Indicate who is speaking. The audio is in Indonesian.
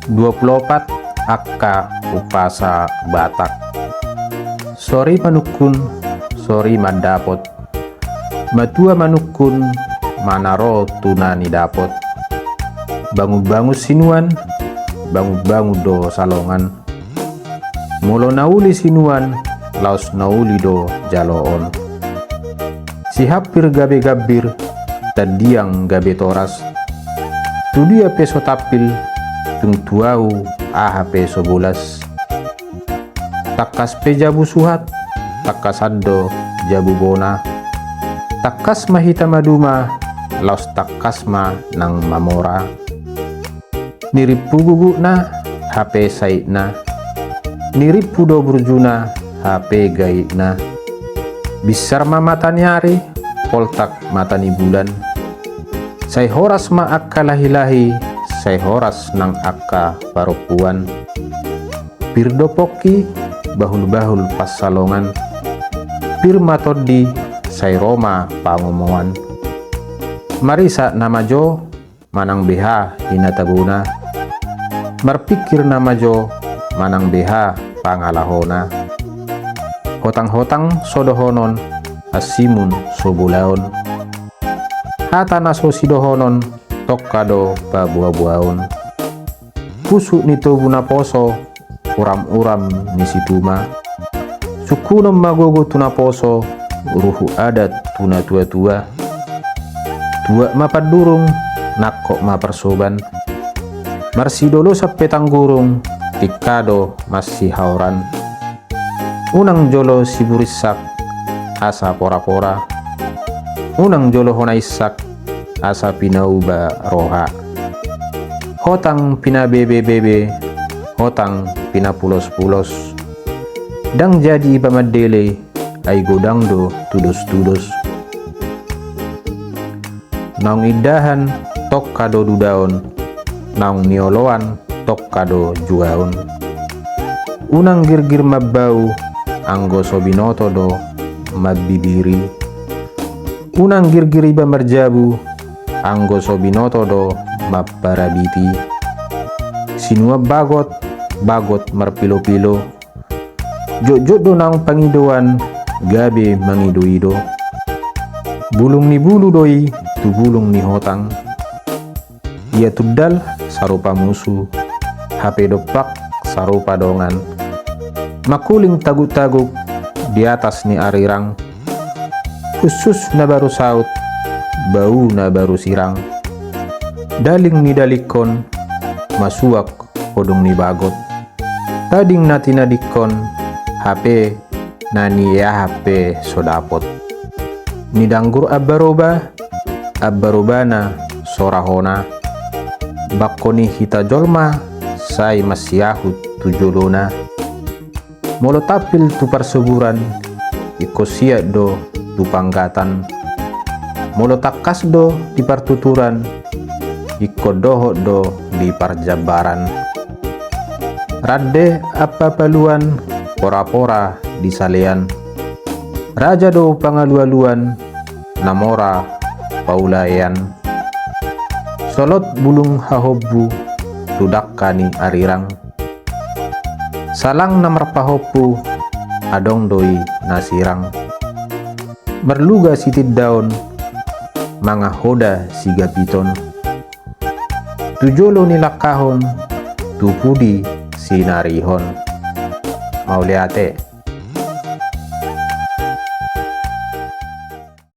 Speaker 1: 24 akka upasa Batak. Sori manukun, sori mandapot. Matua manukun, manaro tunani dapot. Bangu-bangu sinuan, bangu-bangu do salongan. Molo nauli sinuan, laos nauli do jaloon. Si hapir gabe gabir, tadiang gabe toras. Tudia peso tapil, tung tuau aha peso bolas. Takas pe jabu suhat, takas ado jabu bona. Takas mahita maduma, laos takas ma nang mamora. Niripu gugu na, HP sait na. Niripu do burjuna, HP gaib na. Bisar ma matani hari, poltak matani bulan. Say horas ma akka lahi-lahi, say horas nang akka parupuan. Pirdo poki, bahul-bahul pas salongan. Pir matodi, say Roma pangomongan. Marisa nama Jo, manang beha hinataguna. Marpikir nama Jo, manang beha pangalahona. Hotang-hotang sodohonon, asimun sobulaon. Hata naso sidohonon, tokkado pa buah-buahon. Pusuk nito buna poso, uram-uram ni situma. Sukunom magogo tuna poso, ruhu adat tuna tua-tua. Tua mapadurung, nakko mapersoban. Marsidolo sa petang gurung, tikado masih hauran. Unang jolo siburisak, asa pora-pora. Unang jolo honaisak, asa pinauba roha. Hotang pinabebe-bebe, hotang pinapulos-pulos. Dang jadi iba madele, ay godang do tudos-tudos. Naung idahan, tok kado dudaon. Naung nioloan, tok kado juaon. Unang girgir mabbau, anggo sobinoto do mabbibiri. Unang girgir iba marjabu, anggo sobinoto do mapparabiti. Sinua bagot, bagot marpilo-pilo. Jok-jok do nang pangidoan, gabe mangido-ido. Bulung ni bulu doi, tu bulung ni hotang. Ia tudal sarupa musuh, HP dopak sarupa dongan. Makuling taguk-taguk di atas ni arirang. Khusus na baru saut, bau na baru sirang. Daling ni dalikon, masuak podong ni bagot. Tading natinadikon, HP nani ya HP sodapot. Nidanggur abbaroba, abbarobana sorahona. Bakoni hita jolma, say masyahut tujolona. Molo tapil tu persuburan, ikosia do tu panggatan. Molo takas do di partuturan, iko doho do di parjabaran. Radde apa paluan, pora-pora di salean. Raja do pangalu-aluan, namora paulayan. Solot bulung hahobbu, tudakkani arirang. Salang namar pahoppu, adong doi nasirang. Merluga sitid daun, mga hoda siga piton. Tujolo nilakahon, tupudi sinarihon. Mauliate.